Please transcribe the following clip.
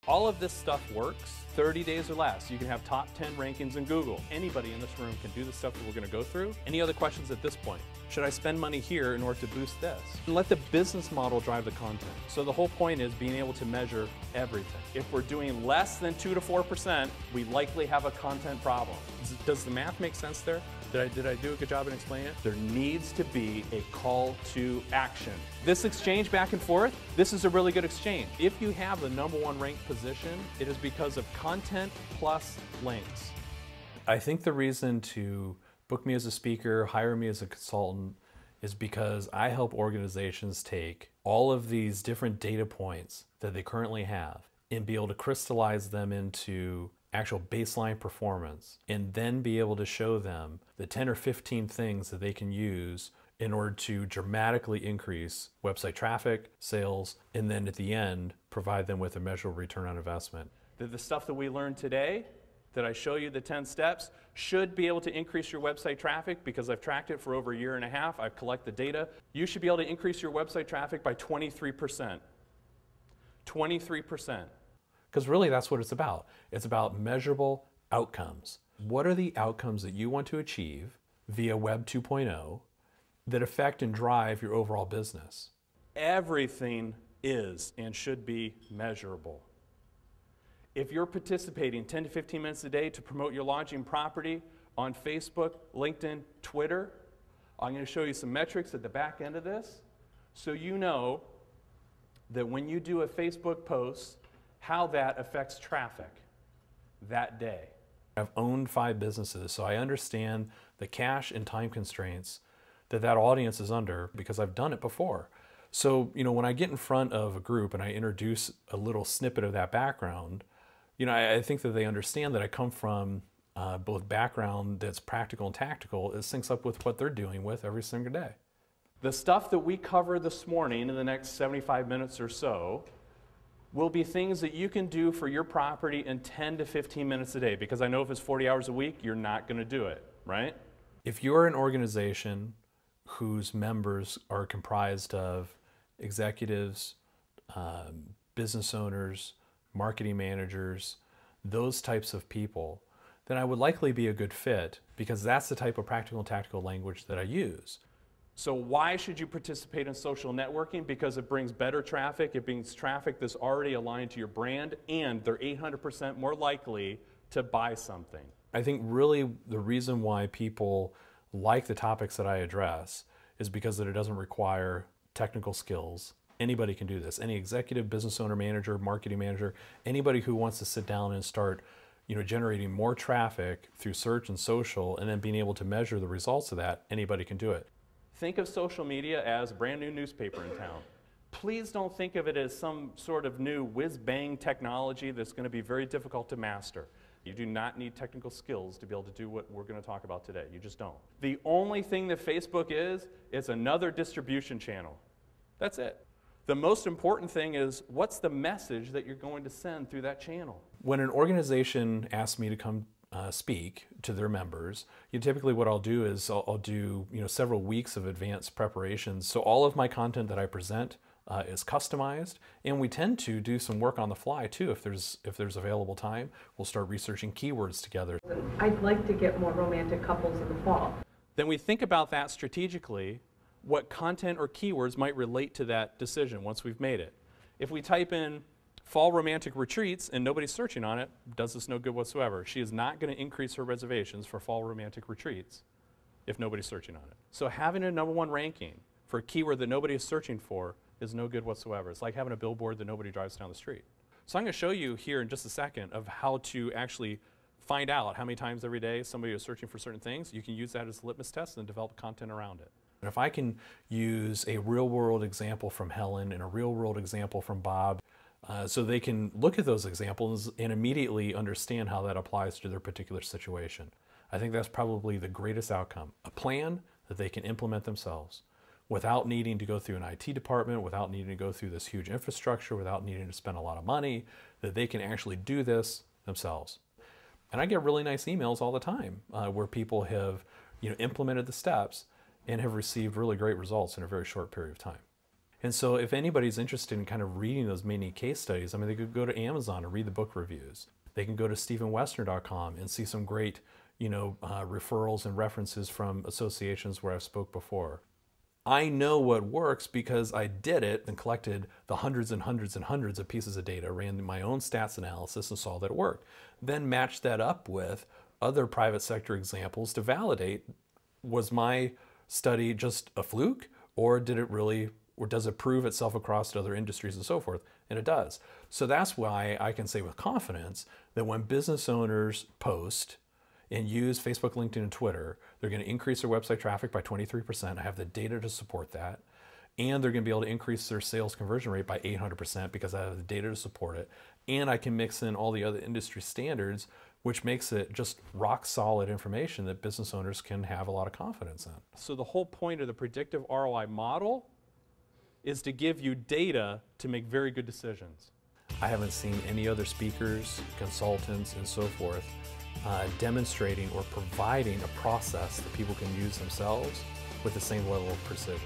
All of this stuff works 30 days or less. You can have top 10 rankings in Google. Anybody in this room can do the stuff that we're going to go through. Any other questions at this point? Should I spend money here in order to boost this? And let the business model drive the content. So the whole point is being able to measure everything. If we're doing less than 2 to 4%, we likely have a content problem. Does the math make sense there? Did I do a good job in explaining it? There needs to be a call to action. This exchange back and forth, this is a really good exchange. If you have the #1 ranked position, it is because of content plus links. I think the reason to book me as a speaker, hire me as a consultant, is because I help organizations take all of these different data points that they currently have and be able to crystallize them into actual baseline performance, and then be able to show them the 10 or 15 things that they can use in order to dramatically increase website traffic, sales, and then at the end, provide them with a measurable return on investment. The stuff that we learned today, that I show you the 10 steps, should be able to increase your website traffic because I've tracked it for over a year and a half. I've collected data. You should be able to increase your website traffic by 23%. 23%. Because really that's what it's about. It's about measurable outcomes. What are the outcomes that you want to achieve via Web 2.0 that affect and drive your overall business? Everything is and should be measurable. If you're participating 10 to 15 minutes a day to promote your lodging property on Facebook, LinkedIn, Twitter, I'm going to show you some metrics at the back end of this so you know that when you do a Facebook post, how that affects traffic that day. I've owned 5 businesses, so I understand the cash and time constraints that audience is under because I've done it before. So, when I get in front of a group and I introduce a little snippet of that background, I think that they understand that I come from both background that's practical and tactical. It syncs up with what they're dealing with every single day. The stuff that we cover this morning in the next 75 minutes or so will be things that you can do for your property in 10 to 15 minutes a day, because I know if it's 40 hours a week, you're not going to do it, right? If you're an organization whose members are comprised of executives, business owners, marketing managers, those types of people, then I would likely be a good fit because that's the type of practical and tactical language that I use. So why should you participate in social networking? Because it brings better traffic, it brings traffic that's already aligned to your brand, and they're 800% more likely to buy something. I think really the reason why people like the topics that I address is because that it doesn't require technical skills. Anybody can do this. Any executive, business owner, manager, marketing manager, anybody who wants to sit down and start generating more traffic through search and social and then being able to measure the results of that, anybody can do it. Think of social media as a brand new newspaper in town. Please don't think of it as some sort of new whiz-bang technology that's going to be very difficult to master. You do not need technical skills to be able to do what we're going to talk about today. You just don't. The only thing that Facebook is another distribution channel. That's it. The most important thing is, what's the message that you're going to send through that channel? When an organization asks me to come speak to their members, typically what I'll do is I'll do several weeks of advanced preparations. So all of my content that I present is customized, and we tend to do some work on the fly too. If there's available time, we'll start researching keywords together. I'd like to get more romantic couples in the fall. Then we think about that strategically, what content or keywords might relate to that decision once we've made it. If we type in fall romantic retreats and nobody's searching on it, does us no good whatsoever. She is not going to increase her reservations for fall romantic retreats if nobody's searching on it. So having a #1 ranking for a keyword that nobody is searching for is no good whatsoever. It's like having a billboard that nobody drives down the street. So I'm going to show you here in just a second of how to actually find out how many times every day somebody is searching for certain things. You can use that as a litmus test and develop content around it. And if I can use a real-world example from Helen and a real-world example from Bob, so they can look at those examples and immediately understand how that applies to their particular situation. I think that's probably the greatest outcome. A plan that they can implement themselves without needing to go through an IT department, without needing to go through this huge infrastructure, without needing to spend a lot of money, that they can actually do this themselves. And I get really nice emails all the time where people have implemented the steps and have received really great results in a very short period of time. And so if anybody's interested in kind of reading those mini case studies, I mean, they could go to Amazon and read the book reviews. They can go to stephenwoessner.com and see some great, referrals and references from associations where I've spoke before. I know what works because I did it and collected the hundreds and hundreds and hundreds of pieces of data, ran my own stats analysis and saw that it worked. Then matched that up with other private sector examples to validate, was my study just a fluke, or did it really, or does it prove itself across to other industries and so forth? And it does. So that's why I can say with confidence that when business owners post and use Facebook, LinkedIn, and Twitter, they're going to increase their website traffic by 23%. I have the data to support that. And they're going to be able to increase their sales conversion rate by 800% because I have the data to support it. And I can mix in all the other industry standards, which makes it just rock solid information that business owners can have a lot of confidence in. So the whole point of the predictive ROI model is to give you data to make very good decisions. I haven't seen any other speakers, consultants, and so forth demonstrating or providing a process that people can use themselves with the same level of precision.